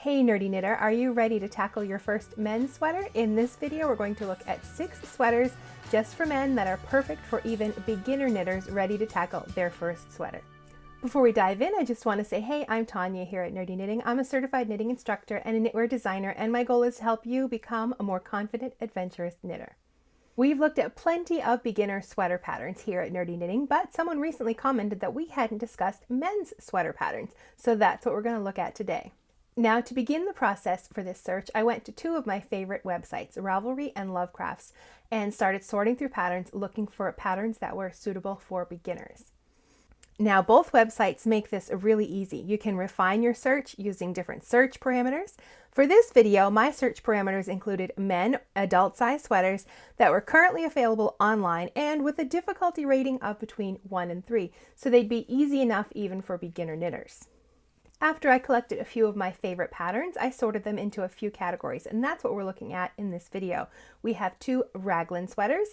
Hey nerdy knitter, are you ready to tackle your first men's sweater? In this video, we're going to look at 6 sweaters just for men that are perfect for even beginner knitters ready to tackle their first sweater. Before we dive in, I just want to say, hey, I'm Tanya here at Nerdy Knitting. I'm a certified knitting instructor and a knitwear designer, and my goal is to help you become a more confident, adventurous knitter. We've looked at plenty of beginner sweater patterns here at Nerdy Knitting, but someone recently commented that we hadn't discussed men's sweater patterns, so that's what we're going to look at today. Now, to begin the process for this search, I went to 2 of my favorite websites, Ravelry and Lovecrafts, and started sorting through patterns, looking for patterns that were suitable for beginners. Now, both websites make this really easy. You can refine your search using different search parameters. For this video, my search parameters included men adult size sweaters that were currently available online and with a difficulty rating of between 1 and 3, so they'd be easy enough even for beginner knitters. After I collected a few of my favorite patterns, I sorted them into a few categories, and that's what we're looking at in this video. We have 2 Raglan sweaters,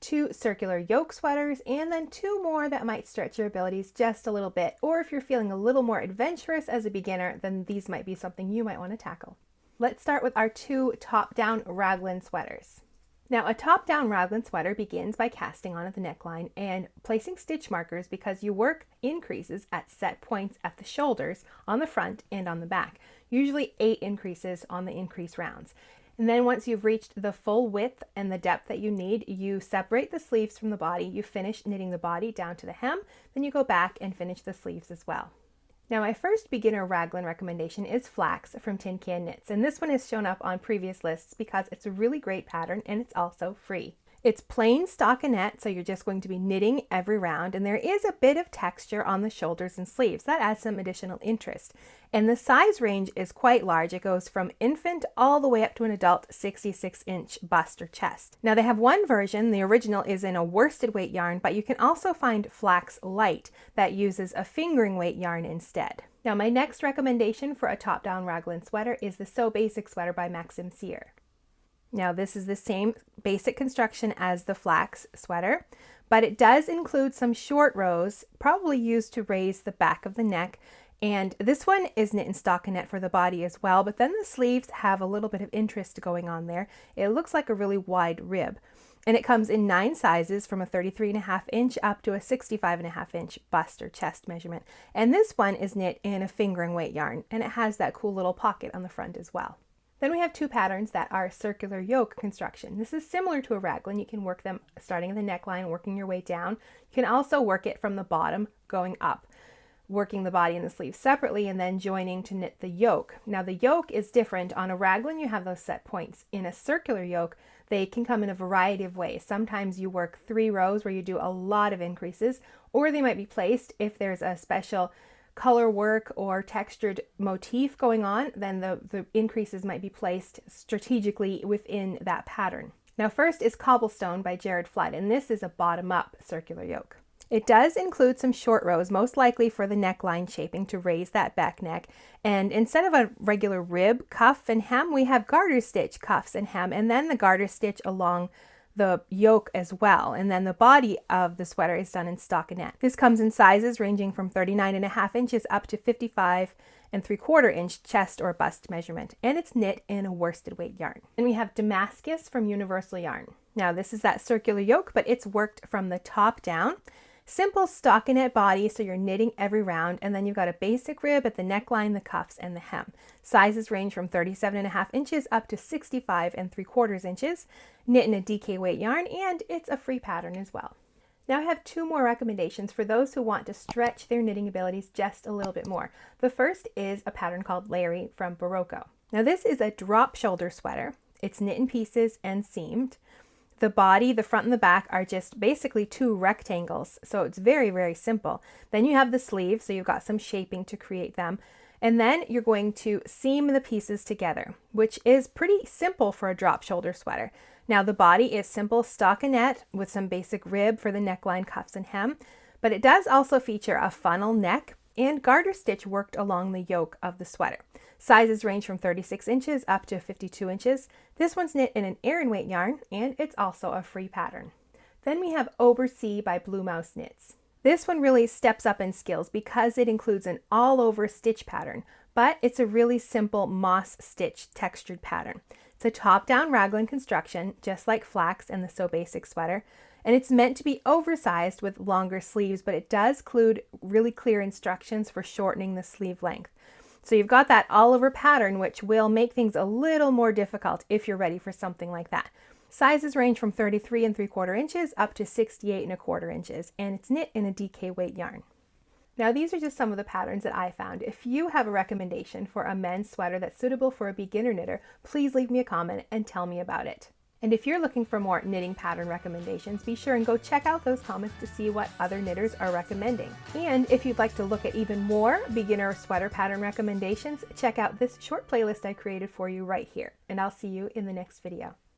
2 Circular Yoke sweaters, and then 2 more that might stretch your abilities just a little bit. Or if you're feeling a little more adventurous as a beginner, then these might be something you might want to tackle. Let's start with our 2 top-down Raglan sweaters. Now, a top-down Raglan sweater begins by casting on at the neckline and placing stitch markers because you work increases at set points at the shoulders, on the front, and on the back. Usually 8 increases on the increase rounds. And then once you've reached the full width and the depth that you need, you separate the sleeves from the body, you finish knitting the body down to the hem, then you go back and finish the sleeves as well. Now, my first beginner Raglan recommendation is Flax from Tin Can Knits, and this one has shown up on previous lists because it's a really great pattern and it's also free. It's plain stockinette, so you're just going to be knitting every round, and there is a bit of texture on the shoulders and sleeves. That adds some additional interest. And the size range is quite large. It goes from infant all the way up to an adult 66-inch bust or chest. Now, they have one version. The original is in a worsted weight yarn, but you can also find Flax Light that uses a fingering weight yarn instead. Now, my next recommendation for a top-down Raglan sweater is the So Basic sweater by Maxim. Now, this is the same basic construction as the Flax sweater, but it does include some short rows, probably used to raise the back of the neck. And this one is knit in stockinette for the body as well, but then the sleeves have a little bit of interest going on there. It looks like a really wide rib. And it comes in 9 sizes from a 33.5 inch up to a 65.5 inch bust or chest measurement. And this one is knit in a fingering weight yarn, and it has that cool little pocket on the front as well. Then we have 2 patterns that are circular yoke construction. This is similar to a raglan. You can work them starting at the neckline, working your way down. You can also work it from the bottom going up, working the body and the sleeves separately and then joining to knit the yoke. Now, the yoke is different. On a raglan, you have those set points. In a circular yoke, they can come in a variety of ways. Sometimes you work 3 rows where you do a lot of increases, or they might be placed if there's a special color work or textured motif going on, then the increases might be placed strategically within that pattern. Now, first is Cobblestone by Jared Flood, and this is a bottom-up circular yoke. It does include some short rows, most likely for the neckline shaping to raise that back neck. And instead of a regular rib, cuff, and hem, we have garter stitch cuffs and hem, and then the garter stitch along the yoke as well. And then the body of the sweater is done in stockinette. This comes in sizes ranging from 39.5 inches up to 55.75 inch chest or bust measurement. And it's knit in a worsted weight yarn. And we have Damascus from Universal Yarn. Now, this is that circular yoke, but it's worked from the top down. Simple stockinette body, so you're knitting every round, and then you've got a basic rib at the neckline, the cuffs, and the hem. Sizes range from 37.5 inches up to 65.75 inches, knit in a DK weight yarn, and it's a free pattern as well. Now, I have 2 more recommendations for those who want to stretch their knitting abilities just a little bit more. The first is a pattern called Larry from Barocco. Now, this is a drop shoulder sweater. It's knit in pieces and seamed. The body, the front and the back are just basically 2 rectangles, so it's very, very simple. Then you have the sleeves, so you've got some shaping to create them. And then you're going to seam the pieces together, which is pretty simple for a drop shoulder sweater. Now, the body is simple stockinette with some basic rib for the neckline, cuffs, and hem, but it does also feature a funnel neck and garter stitch worked along the yoke of the sweater. Sizes range from 36 inches up to 52 inches. This one's knit in an Aran weight yarn, and it's also a free pattern. Then we have Obersee by Blue Mouse Knits. This one really steps up in skills because it includes an all-over stitch pattern, but it's a really simple moss stitch textured pattern. It's a top-down raglan construction, just like Flax and the So Basic sweater, and it's meant to be oversized with longer sleeves, but it does include really clear instructions for shortening the sleeve length. So you've got that all over pattern, which will make things a little more difficult if you're ready for something like that. Sizes range from 33 3/4 inches up to 68 1/4 inches, and it's knit in a DK weight yarn. Now these are just some of the patterns that I found. If you have a recommendation for a men's sweater that's suitable for a beginner knitter, please leave me a comment and tell me about it. And if you're looking for more knitting pattern recommendations, be sure and go check out those comments to see what other knitters are recommending. And if you'd like to look at even more beginner sweater pattern recommendations, check out this short playlist I created for you right here. And I'll see you in the next video.